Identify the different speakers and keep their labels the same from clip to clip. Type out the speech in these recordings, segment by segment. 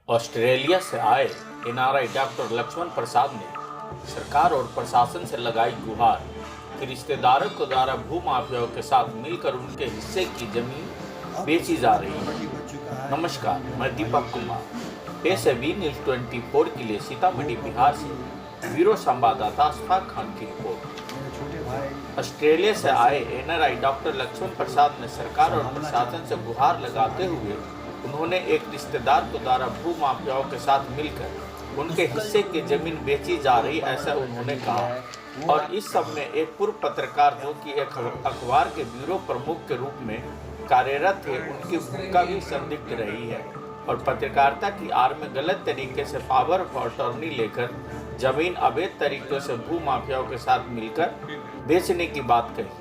Speaker 1: Australia से आए NRI doctor Lakshman प्रसाद ने सरकार और प्रशासन से लगाई गुहार कि रिश्तेदारों के द्वारा भूमाफियाओं के साथ मिलकर उनके हिस्से की जमीन बेची जा रही है। नमस्कार, मैं दीपक कुमार, पेश है वी न्यूज़ 24 के लिए सीतामढ़ी बिहार से ब्यूरो संवाददाता अशफाक खान की रिपोर्ट। ऑस्ट्रेलिया से आए एनआरआई डॉक्टर लक्ष्मण प्रसाद ने सरकार और प्रशासन से गुहार लगाते हुए उन्होंने एक रिश्तेदार के द्वारा भूमाफियाओं के साथ मिलकर उनके हिस्से की जमीन बेची जा रही, ऐसा उन्होंने कहा। और इस सब में एक पूर्व पत्रकार जो कि एक अखबार के ब्यूरो प्रमुख के रूप में कार्यरत थे, उनकी भूमिका भी संदिग्ध रही है और पत्रकारिता की आड़ में गलत तरीके से पावर ऑफ अटॉर्नी लेकर जमीन अवैध तरीके से भूमाफियाओं के साथ मिलकर बेचने की बात कही,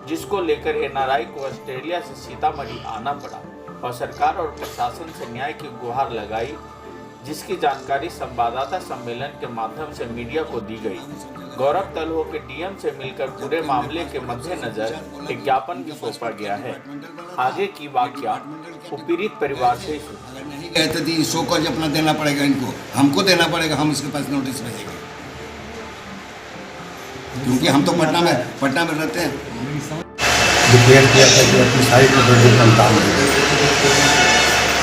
Speaker 1: जिसको लेकर एनआरआई को ऑस्ट्रेलिया से सीतामढ़ी आना पड़ा और सरकार और प्रशासन से न्याय की गुहार लगाई, जिसकी जानकारी संवाददाता सम्मेलन के माध्यम से मीडिया को दी गई। गौरव तलब हो के डीएम से मिलकर पूरे मामले के मद्देनजर एक ज्ञापन भी सौंपा गया है। आगे की वाकया पीड़ित परिवार से ही सुनी।
Speaker 2: नहीं कहते थी शो कॉज अपना देना पड़ेगा, इनको हमको देना पड़ेगा, हम इसके पास नोटिस भेजेंगे, क्योंकि हम तो पटना में रहते हैं।
Speaker 3: डिक्लेयर किया था कि अपनी सारी प्रॉपर्टी का दाम देंगे,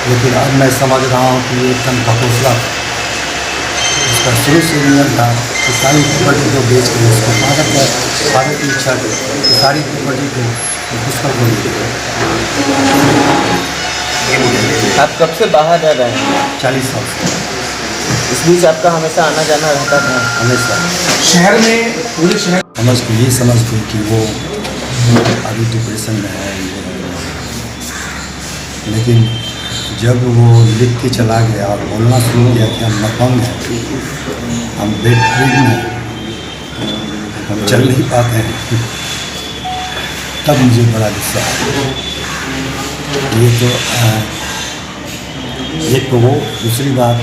Speaker 3: लेकिन अब मैं समझ रहा हूँ कि ये एकदम घोषला था। इसका शुरू से नियम था कि सारी प्रॉपर्टी को बेच कर उसको फादर की इच्छा थी कि सारी प्रॉपर्टी को दुश्मन को दे।
Speaker 4: आप कब से बाहर रह रहे हैं?
Speaker 3: 40 साल से।
Speaker 4: इस बीच आपका हमेशा आना जाना रहता था?
Speaker 3: हमेशा
Speaker 4: शहर में, पूरे शहर
Speaker 3: समझ गई कि वो अभी डिप्रेशन में है। लेकिन जब वो लिख के चला गया और बोलना शुरू किया कि हम अपंग हैं, हम बेड हैं, हम चल नहीं पाते हैं, तब मुझे बड़ा गुस्सा आया। ये तो एक तो वो, दूसरी बात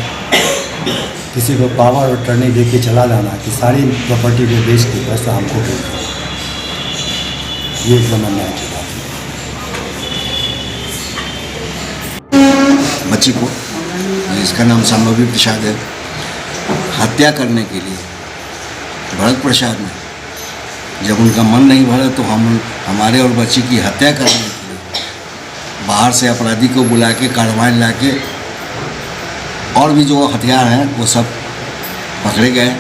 Speaker 3: किसी को पावर और अटॉर्नी दे के चला जाना कि सारी प्रॉपर्टी को बेच के पैसा हमको दे, ये एकदम अन्याय की बात है।
Speaker 2: बच्ची को, इसका नाम संभवी प्रसाद है, हत्या करने के लिए भरत प्रसाद ने, जब उनका मन नहीं भरा तो हमारे और बच्ची की हत्या करने के लिए बाहर से अपराधी को बुला के कार्रवाई ला के, और भी जो हथियार हैं वो सब पकड़े गए,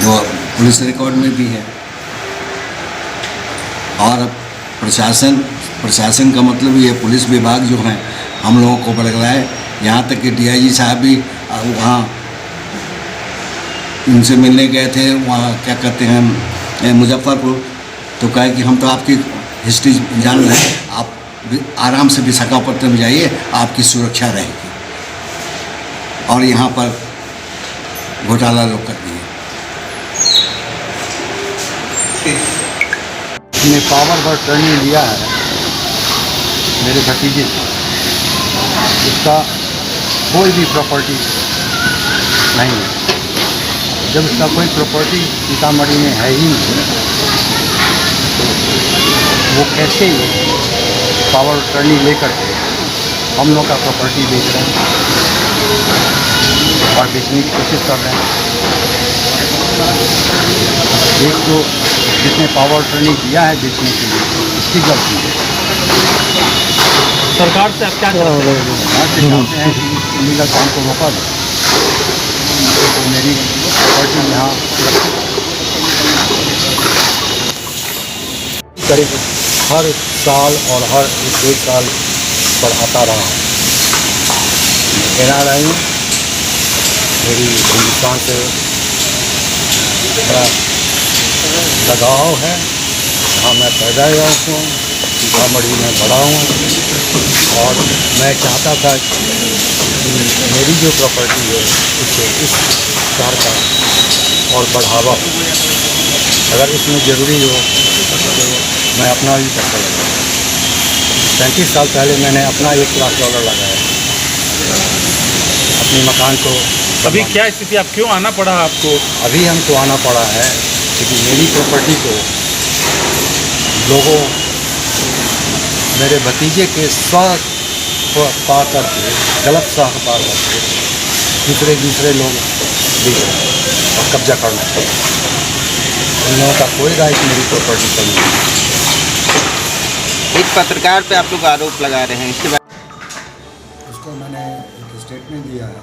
Speaker 2: जो पुलिस रिकॉर्ड में भी है। और प्रशासन का मतलब ये पुलिस विभाग जो है हम लोगों को बरगलाए, यहाँ तक कि डीआईजी साहब भी वहाँ उनसे मिलने गए थे, वहाँ क्या कहते हैं मुजफ्फरपुर, तो कहे कि हम तो आपकी हिस्ट्री जान रहे हैं, आप आराम से विशाखापट्टनम जाइए, आपकी सुरक्षा रहेगी। और यहाँ पर घोटाला लोग कर दिए।
Speaker 3: ने पावर पर अटॉर्नी लिया है मेरे भतीजे से, उसका कोई भी प्रॉपर्टी नहीं है। जब उसका कोई प्रॉपर्टी सीतामढ़ी में है ही नहीं, वो कैसे पावर अटॉर्नी लेकर के हम लोग का प्रॉपर्टी बेच रहे हैं और बेचने की कोशिश कर रहे हैं। एक तो जिसने पावर अटॉर्नी दिया है बेचने के लिए, इसकी गलती है।
Speaker 4: सरकार से आप क्या चाहते हैं?
Speaker 3: इलीगल काम को रोका दो, तो मेरी प्रॉपर्टी यहाँ करीब हर साल और हर 1 साल पर आता रहा हूँ। एनआरआई मेरी हिंदुस्तान से बड़ा लगाव है। जहाँ मैं पैदा हुआ हूँ, सीतामढ़ी में बड़ा हूँ, और मैं चाहता था कि मेरी जो प्रॉपर्टी है उसे इस शहर का और बढ़ावा हो। अगर इसमें ज़रूरी हो तो मैं अपना भी पैसा लगाऊँ। 35 साल पहले मैंने अपना $1 लाख लगाया अपने मकान को।
Speaker 4: अभी क्या स्थिति, आप क्यों आना पड़ा आपको?
Speaker 3: अभी हमको आना पड़ा है क्योंकि मेरी प्रॉपर्टी को लोगों, मेरे भतीजे के पा करके, गलत राह पा करके दूसरे लोग बीच और कब्जा करना चाहिए। इन लोगों का कोई राइट मेरी प्रॉपर्टी पर नहीं है।
Speaker 5: एक पत्रकार पे आप लोग आरोप लगा रहे हैं, इसके बारे
Speaker 2: उसको मैंने एक स्टेटमेंट दिया है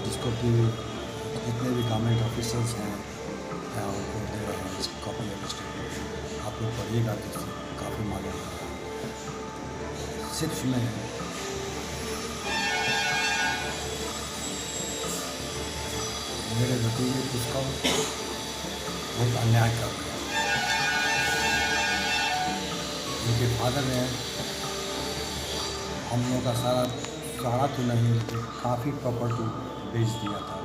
Speaker 2: जिसको कि जितने भी गवर्नमेंट ऑफिसर्स हैं उनको दे रहे हैं, इसकी कॉपी है स्टेटमेंट, आप लोग पढ़िएगा तो इससे काफ़ी मालूम होगा। सिर्फ मैं मेरे भतीजे उसका बहुत अन्याय कर रहे हैं। उनके फादर ने हम लोगों का सारा तो नहीं लेकिन काफ़ी प्रॉपर्टी बेच दिया था।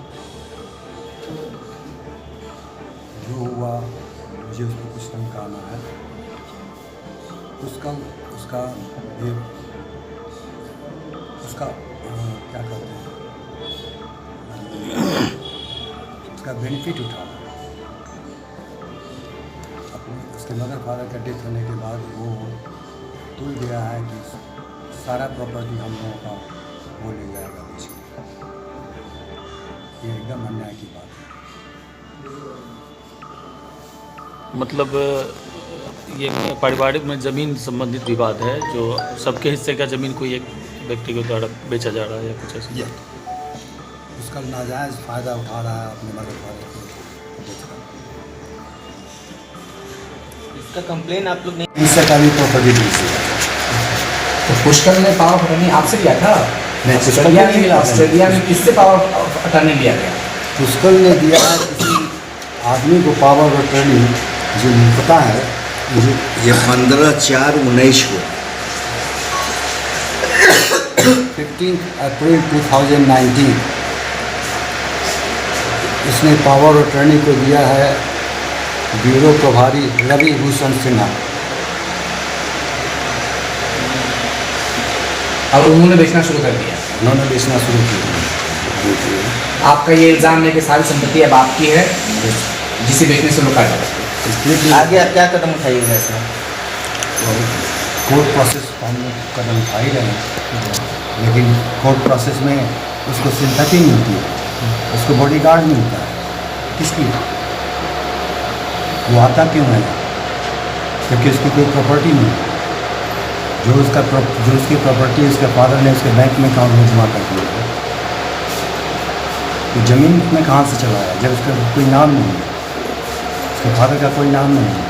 Speaker 2: जो हुआ मुझे उसको कुछ नहीं कहना है। उसका क्या कहते हैं, उसका बेनिफिट उठाना अपने उसके मदर फादर का डेथ होने के बाद वो तुल गया है कि सारा प्रॉपर्टी हम लोगों का वो ले जाएगा बेच के। ये एकदम अन्याय की बात है।
Speaker 4: मतलब ये पारिवारिक में ज़मीन संबंधित विवाद है, जो सबके हिस्से का ज़मीन कोई एक व्यक्ति के द्वारा बेचा जा रहा है या कुछ ऐसा।
Speaker 2: उसका नाजायज़ फ़ायदा उठा रहा है अपने मदर फादर को बेचकर।
Speaker 5: इसका कंप्लेन आप लोग नहीं,
Speaker 2: इससे का भी प्रॉपर्टी बेच दिया।
Speaker 6: तो पुष्कर ने पावर ऑफ अटर्नी आपसे लिया था?
Speaker 2: नहीं,
Speaker 6: ऑस्ट्रेलिया में ऑस्ट्रेलिया में किससे पावर ऑफ अटर्नी लिया गया?
Speaker 2: पुष्कर ने दिया है किसी आदमी को पावर ऑफ अटर्नी, जो पता है ये 15/4/19 को 15 अप्रैल 2019 इसने पावर ऑफ अटर्नी को दिया है ब्यूरो प्रभारी रवि भूषण सिन्हा।
Speaker 6: और उन्होंने बेचना शुरू कर दिया।
Speaker 2: उन्होंने बेचना शुरू किया।
Speaker 6: आपका ये इल्ज़ाम है कि सारी संपत्ति अब आपकी है, जिसे बेचने से रोका जाए।
Speaker 5: आगे आप क्या कदम उठाइएगा इसमें?
Speaker 2: कोर्ट प्रोसेस हम लोग कदम उठा ही रहे हैं, लेकिन कोर्ट प्रोसेस में उसको सिंपैथी मिलती है, उसको बॉडीगार्ड मिलता है। किस लिए वो आता क्यों है? क्योंकि उसकी कोई प्रॉपर्टी नहीं है। जो उसकी प्रॉपर्टी उसके फादर ने उसके बैंक में अकाउंट में जमा कर दिया है। तो ज़मीन में कहाँ से चलाया जब उसका कोई नाम नहीं है, उसके फादर का कोई नाम नहीं है।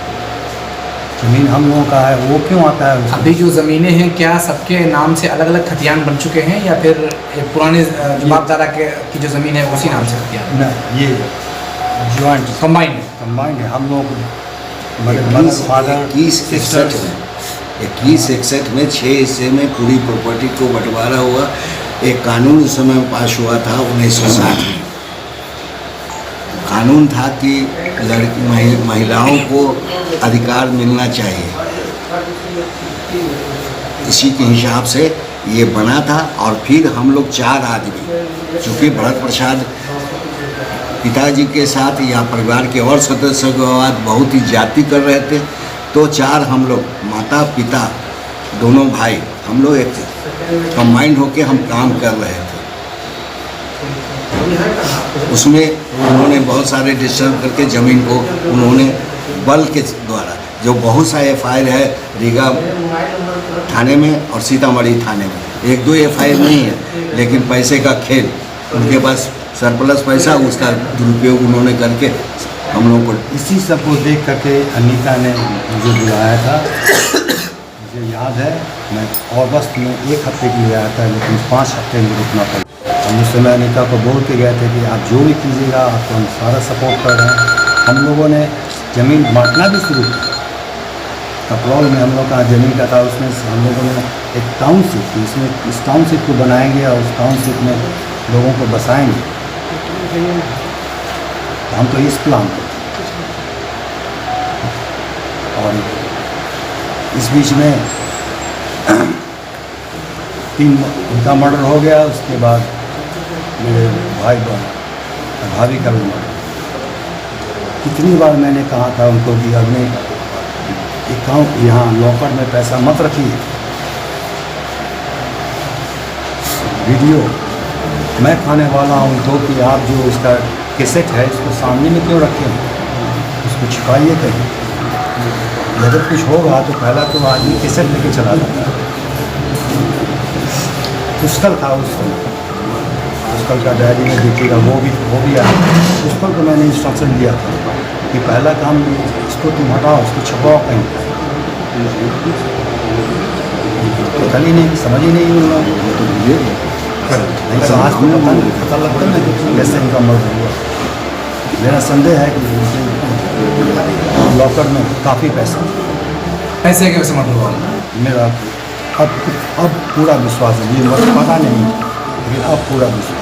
Speaker 2: ज़मीन हम लोगों का है, वो क्यों आता है उसको?
Speaker 6: अभी जो ज़मीनें हैं क्या सबके नाम से अलग अलग खतियान बन चुके हैं, या फिर एक पुराने जो बाप दादा की जो ज़मीन है उसी नाम से खतियान?
Speaker 2: न, ये जॉइंट
Speaker 6: कंबाइंड
Speaker 2: है। हम लोग मदर फादर
Speaker 7: 2161 में 6 हिस्से में पूरी प्रॉपर्टी को बंटवारा हुआ। एक कानून उस समय पास हुआ था 1960 में। कानून था कि महिलाओं को अधिकार मिलना चाहिए। इसी के हिसाब से ये बना था। और फिर हम लोग 4 आदमी, चूँकि भरत प्रसाद पिताजी के साथ या परिवार के और सदस्यों के बाद बहुत ही जाति कर रहे थे, तो 4 हम लोग, माता पिता दोनों भाई, हम लोग एक कंबाइंड होके हम काम कर रहे थे। उसमें उन्होंने बहुत सारे डिस्टर्ब करके ज़मीन को उन्होंने बल के द्वारा, जो बहुत सा FIR है रीगा थाने में और सीतामढ़ी थाने में, 1-2 FIR नहीं है, लेकिन पैसे का खेल, उनके पास सरप्लस पैसा, उसका दुरुपयोग उन्होंने करके हम लोगों को।
Speaker 2: इसी सब को देख करके अनीता ने मुझे बुलाया था। मुझे याद है, मैं अगस्त में 1 हफ्ते के लिए आया था, लेकिन 5 हफ्ते में रुकना पड़ा। हम उस समय अनीता को बोल के गए थे कि आप जो भी कीजिएगा आपको हम सारा सपोर्ट कर रहे हैं। हम लोगों ने ज़मीन बांटना भी शुरू किया। कपड़ौल में हम लोग का ज़मीन का था, उसमें हम लोगों ने एक टाउनशिप की, इसमें इस टाउनशिप को बनाएंगे और उस टाउनशिप में लोगों को बसाएंगे। हम तो इस प्लान पर, और इस बीच में 3 उनका मर्डर हो गया। उसके बाद मेरे भाभी का भी मर्डर। कितनी बार मैंने कहा था उनको कि अपने अकाउंट यहाँ लॉकर में पैसा मत रखिए,
Speaker 3: वीडियो मैं खाने वाला हूँ तो कि आप जो इसका कैसेट है इसको सामने में क्यों रखें, उसको छिपाइए कहीं। अगर कुछ होगा तो पहला तो आदमी कैसेट लेके चला जाता है। पुस्तक था उस समय, पुस्तक का डायरी में देखिएगा वो भी आया। पुस्तक को मैंने इंस्ट्रक्शन दिया था कि पहला काम इसको तुम हटाओ, इसको छपाओ कहीं। तो कल ही नहीं, समझ ही नहीं उन लोगों को। नहीं तो आज को पता लगता है कि कैसे इनका मर्डर हुआ। मेरा संदेह है कि लॉकर में काफ़ी पैसा,
Speaker 6: पैसे के वैसे मर्डर हुआ।
Speaker 3: मेरा अब पूरा विश्वास है, ये मुझे पता नहीं लेकिन अब पूरा विश्वास